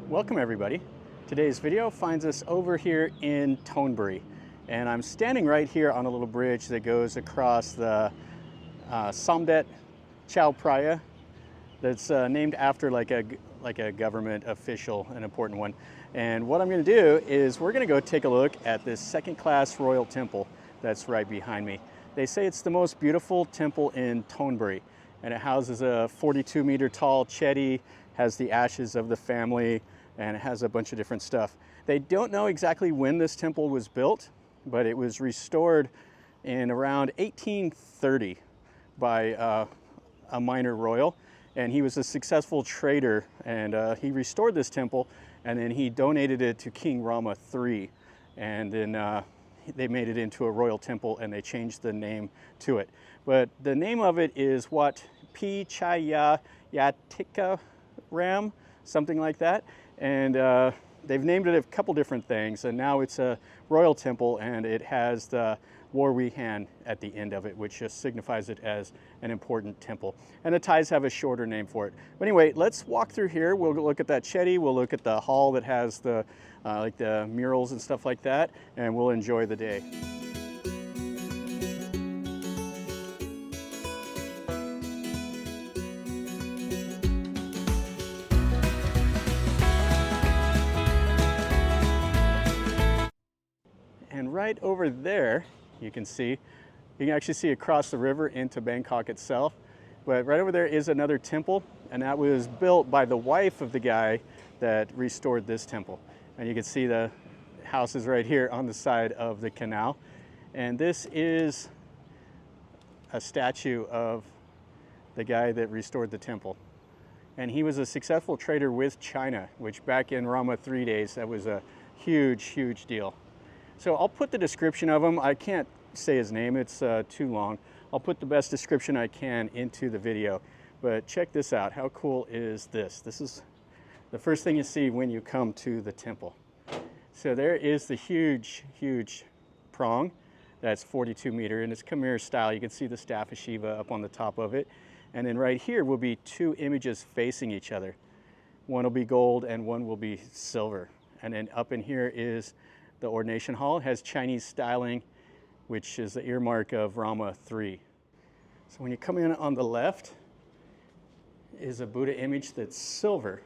Welcome everybody. Today's video finds us over here in Thonburi, and I'm standing right here on a little bridge that goes across the Somdet Chao Phraya that's named after like a government official, an important one. And what I'm going to do is we're going to go take a look at this second-class royal temple that's right behind me. They say it's the most beautiful temple in Thonburi, and it houses a 42-meter tall chedi, has the ashes of the family, and it has a bunch of different stuff. They don't know exactly when this temple was built, but it was restored in around 1830 by a minor royal, and he was a successful trader, and he restored this temple, and then he donated it to King Rama III, and then they made it into a royal temple, and they changed the name to it. But the name of it is Wat Phitchaya Yatikaram, something like that. And they've named it a couple different things, and now it's a royal temple, and it has the Warwi hand at the end of it, which just signifies it as an important temple. And the Thais have a shorter name for it. But anyway, let's walk through here. We'll look at that chedi, we'll look at the hall that has the like the murals and stuff like that, and we'll enjoy the day. And right over there, you can actually see across the river into Bangkok itself. But right over there is another temple, and that was built by the wife of the guy that restored this temple. And you can see the houses right here on the side of the canal. And this is a statue of the guy that restored the temple. And he was a successful trader with China, which back in Rama III days, that was a huge, huge deal. So I'll put the description of him. I can't say his name, it's too long. I'll put the best description I can into the video. But check this out, how cool is this? This is the first thing you see when you come to the temple. So there is the huge, huge prang that's 42 meter, and it's Khmer style. You can see the staff of Shiva up on the top of it. And then right here will be two images facing each other. One will be gold and one will be silver. And then up in here is the ordination hall. It has Chinese styling, which is the earmark of Rama III. So when you come in on the left is a Buddha image that's silver.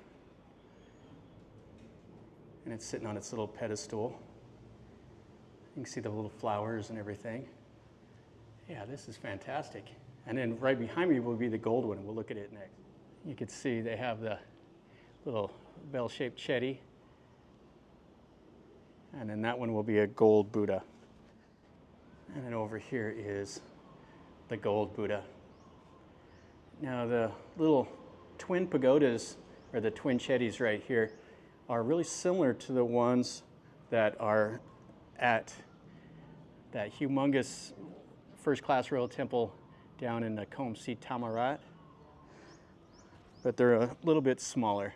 And it's sitting on its little pedestal. You can see the little flowers and everything. Yeah, this is fantastic. And then right behind me will be the gold one, and we'll look at it next. You can see they have the little bell-shaped chedi. And then that one will be a gold Buddha. And then over here is the gold Buddha. Now the little twin pagodas, or the twin chedis right here, are really similar to the ones that are at that humongous first-class royal temple down in the Komsi Tamarat. But they're a little bit smaller.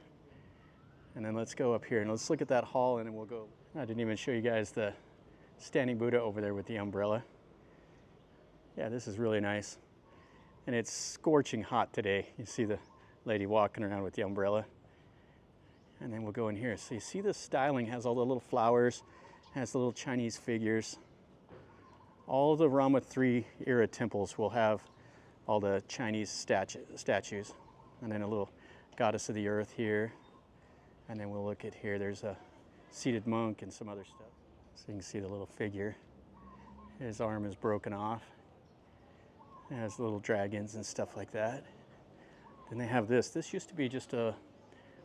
And then let's go up here and let's look at that hall, and then we'll go. I didn't even show you guys the standing Buddha over there with the umbrella. Yeah, this is really nice. And it's scorching hot today. You see the lady walking around with the umbrella. And then we'll go in here. So you see the styling has all the little flowers, has the little Chinese figures. All the Rama III era temples will have all the Chinese statues. And then a little goddess of the earth here. And then we'll look at here, there's a seated monk and some other stuff. So you can see the little figure. His arm is broken off. It has little dragons and stuff like that. Then they have this. This used to be just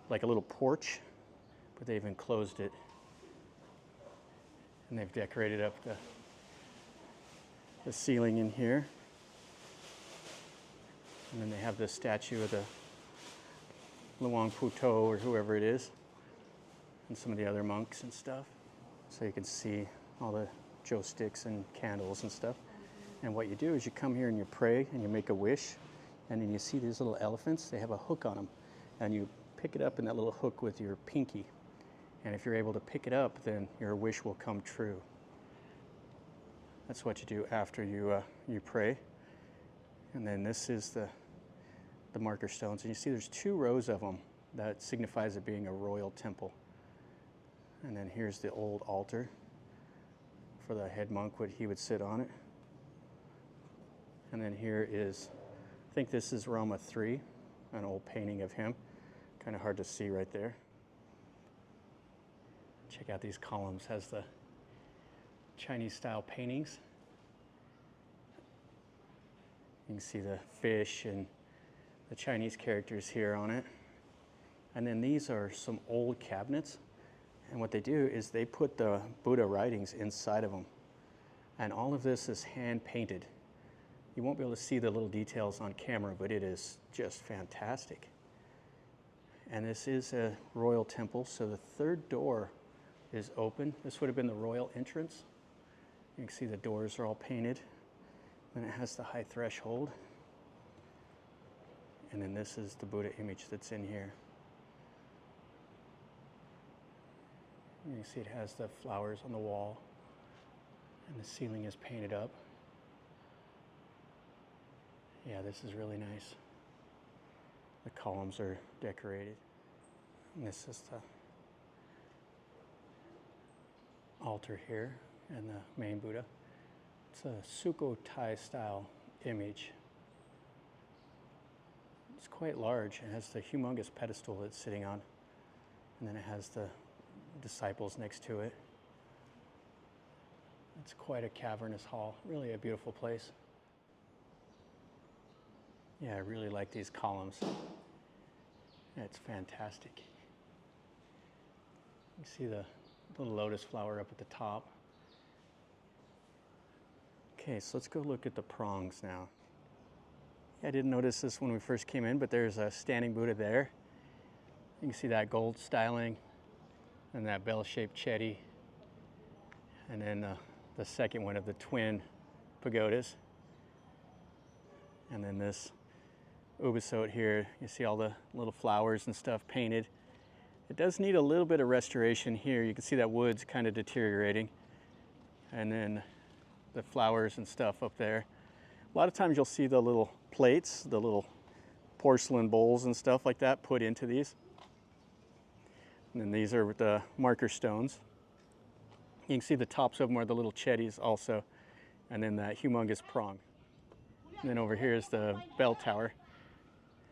like a little porch, but they've enclosed it. And they've decorated up the ceiling in here. And then they have the statue of the Luang Puto or whoever it is, and some of the other monks and stuff. So you can see all the joss sticks and candles and stuff. And what you do is you come here and you pray and you make a wish, and then you see these little elephants, they have a hook on them, and you pick it up in that little hook with your pinky. And if you're able to pick it up, then your wish will come true. That's what you do after you pray. And then this is the marker stones, and you see there's 2 rows of them That signifies it being a royal temple. And then here's the old altar for the head monk, what he would sit on it. And then here is, I think this is Rama III, an old painting of him. Kind of hard to see right there. Check out these columns, has the Chinese style paintings. You can see the fish and the Chinese characters here on it. And then these are some old cabinets. And what they do is they put the Buddha writings inside of them. And all of this is hand painted. You won't be able to see the little details on camera, but it is just fantastic. And this is a royal temple, so the third door is open. This would have been the royal entrance. You can see the doors are all painted. Then it has the high threshold. And then this is the Buddha image that's in here. You can see it has the flowers on the wall, and the ceiling is painted up. Yeah, this is really nice. The columns are decorated. And this is the altar here and the main Buddha. It's a Sukhothai style image. It's quite large. It has the humongous pedestal it's sitting on. And then it has the disciples next to it. It's quite a cavernous hall. Really a beautiful place. Yeah, I really like these columns. It's fantastic. You see the little lotus flower up at the top. Okay, so let's go look at the prongs now. Yeah, I didn't notice this when we first came in, but there's a standing Buddha there. You can see that gold styling and that bell-shaped chetty. And then the second one of the twin pagodas. And then this ubasot here, you see all the little flowers and stuff painted. It does need a little bit of restoration here. You can see that wood's kind of deteriorating. And then the flowers and stuff up there. A lot of times you'll see the little plates, the little porcelain bowls and stuff like that put into these. And then these are the marker stones. You can see the tops of them are the little chetties also. And then that humongous prong. And then over here is the bell tower.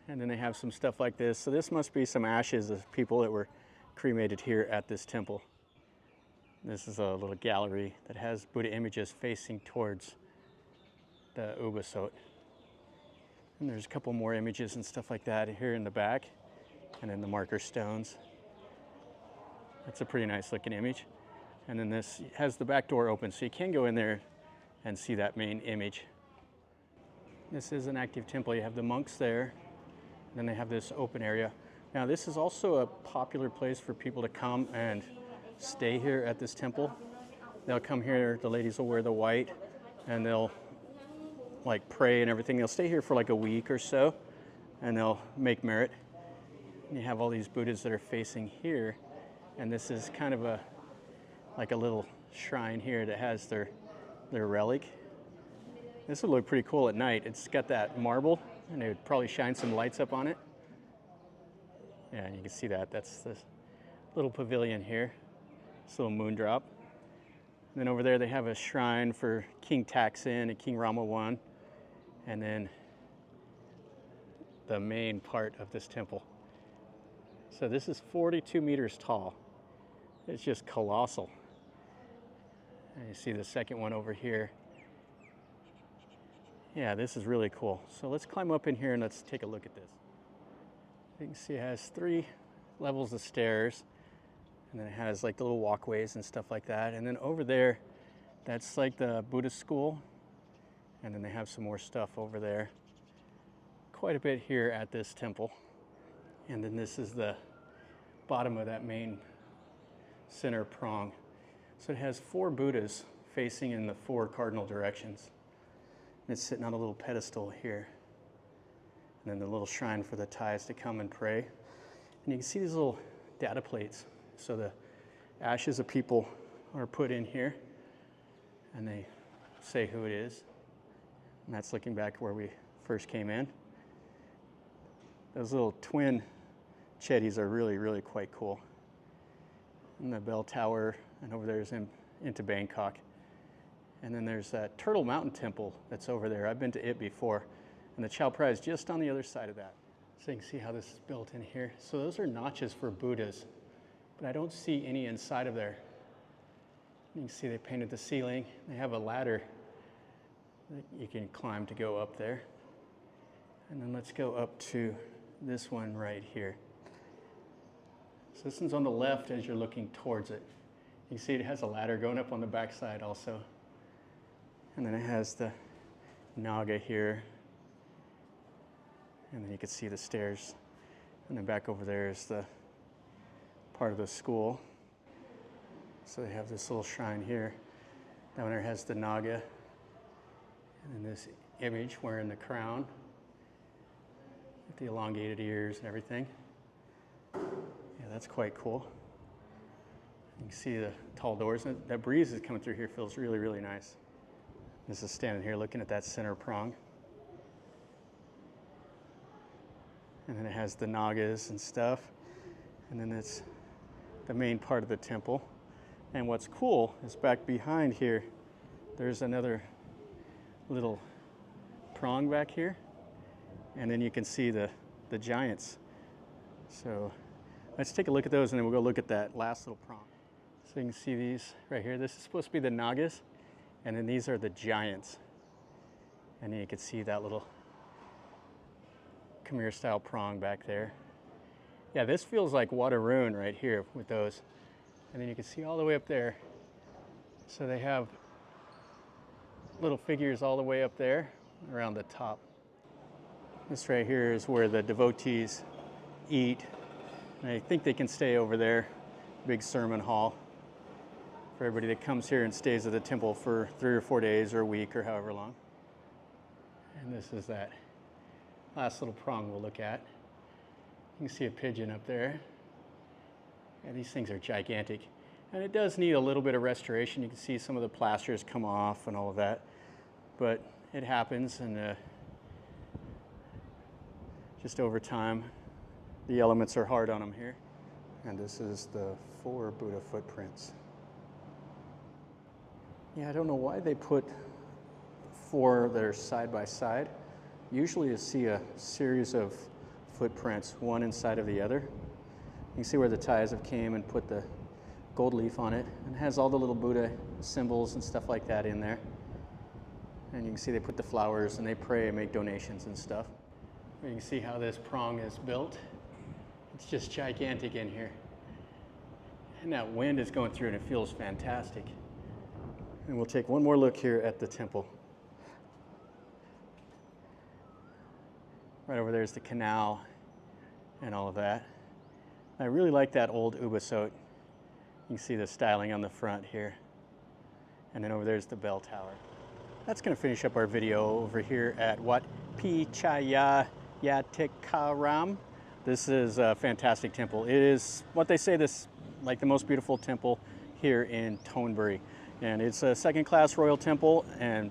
And then they have some stuff like this. So this must be some ashes of people that were cremated here at this temple. This is a little gallery that has Buddha images facing towards the ubasot. And there's a couple more images and stuff like that here in the back. And then the marker stones. That's a pretty nice looking image. And then this has the back door open, so you can go in there and see that main image. This is an active temple. You have the monks there. And then they have this open area. Now this is also a popular place for people to come and stay here at this temple. They'll come here, the ladies will wear the white, and they'll like pray and everything. They'll stay here for like a week or so, and they'll make merit. And you have all these Buddhas that are facing here, and this is kind of like a little shrine here that has their relic. This would look pretty cool at night. It's got that marble, and they would probably shine some lights up on it. Yeah, and you can see that. That's this little pavilion here. This little moon drop. And then over there they have a shrine for King Taksin and King Rama I. And then the main part of this temple. So this is 42 meters tall. It's just colossal. And you see the second one over here. Yeah, this is really cool. So let's climb up in here and let's take a look at this. You can see it has 3 levels of stairs, and then it has like the little walkways and stuff like that. And then over there, that's like the Buddhist school. And then they have some more stuff over there. Quite a bit here at this temple. And then this is the bottom of that main center prong. So it has 4 Buddhas facing in the 4 cardinal directions. And it's sitting on a little pedestal here. And then the little shrine for the Thais to come and pray. And you can see these little data plates. So the ashes of people are put in here, and they say who it is. And that's looking back where we first came in. Those little twin Chetties are really, really quite cool. And the bell tower, and over there is into Bangkok. And then there's that Turtle Mountain Temple that's over there. I've been to it before. And the Chao Phraya is just on the other side of that. So you can see how this is built in here. So those are notches for Buddhas, but I don't see any inside of there. You can see they painted the ceiling. They have a ladder that you can climb to go up there. And then let's go up to this one right here. So this one's on the left as you're looking towards it. You can see it has a ladder going up on the back side also. And then it has the Naga here. And then you can see the stairs. And then back over there is the part of the school. So they have this little shrine here. That one there has the Naga. And then this image wearing the crown with the elongated ears and everything. Yeah, that's quite cool. You can see the tall doors. That breeze is coming through here feels really, really nice. This is standing here looking at that center prong. And then it has the Nagas and stuff. And then it's the main part of the temple. And what's cool is back behind here, there's another little prong back here. And then you can see the giants. So let's take a look at those and then we'll go look at that last little prong. So you can see these right here. This is supposed to be the Nagas. And then these are the giants. And then you can see that little Khmer style prong back there. Yeah, this feels like water rune right here with those. And then you can see all the way up there. So they have little figures all the way up there around the top. This right here is where the devotees eat. And I think they can stay over there. Big sermon hall for everybody that comes here and stays at the temple for 3 or 4 days or a week or however long. And this is that last little prong we'll look at. You can see a pigeon up there. Yeah, these things are gigantic. And it does need a little bit of restoration. You can see some of the plasters come off and all of that. But it happens, and just over time, the elements are hard on them here. And this is the 4 Buddha footprints. Yeah, I don't know why they put 4 that are side by side. Usually you see a series of footprints, one inside of the other. You can see where the Thais have came and put the gold leaf on it. And it has all the little Buddha symbols and stuff like that in there. And you can see they put the flowers and they pray and make donations and stuff. You can see how this prong is built. It's just gigantic in here. And that wind is going through and it feels fantastic. And we'll take one more look here at the temple. Right over there is the canal and all of that. I really like that old ubasot. You can see the styling on the front here. And then over there's the bell tower. That's going to finish up our video over here at Wat Phitchaya Yatikaram. This is a fantastic temple. It is what they say this like the most beautiful temple here in Thonburi. And it's a second-class royal temple and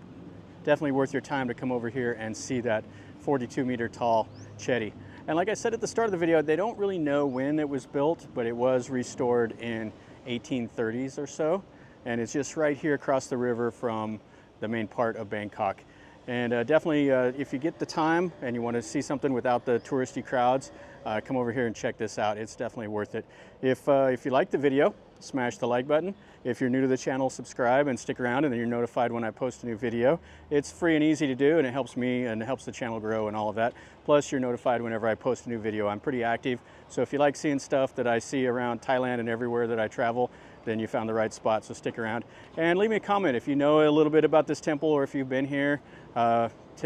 definitely worth your time to come over here and see that 42-meter tall Chetty. And like I said at the start of the video, they don't really know when it was built, but it was restored in 1830s or so. And it's just right here across the river from the main part of Bangkok. And definitely, if you get the time and you want to see something without the touristy crowds, come over here and check this out. It's definitely worth it. If you like the video, smash the like button. If you're new to the channel, subscribe and stick around, and then you're notified when I post a new video. It's free and easy to do, and it helps me and it helps the channel grow and all of that. Plus, you're notified whenever I post a new video. I'm pretty active, so if you like seeing stuff that I see around Thailand and everywhere that I travel, then you found the right spot, so stick around. And leave me a comment if you know a little bit about this temple or if you've been here.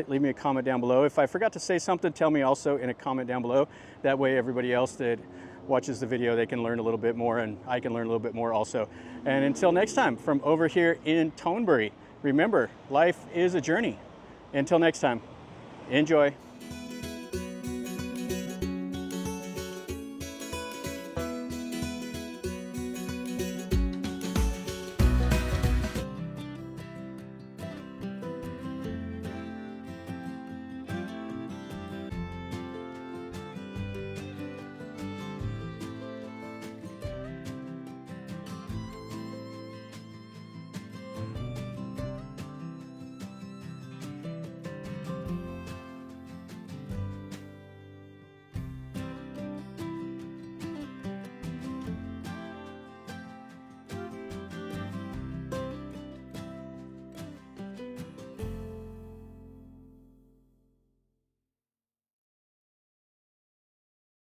Leave me a comment down below. If I forgot to say something, tell me also in a comment down below. That way everybody else that watches the video, they can learn a little bit more, and I can learn a little bit more also. And until next time, from over here in Thonburi, remember, life is a journey. Until next time, enjoy.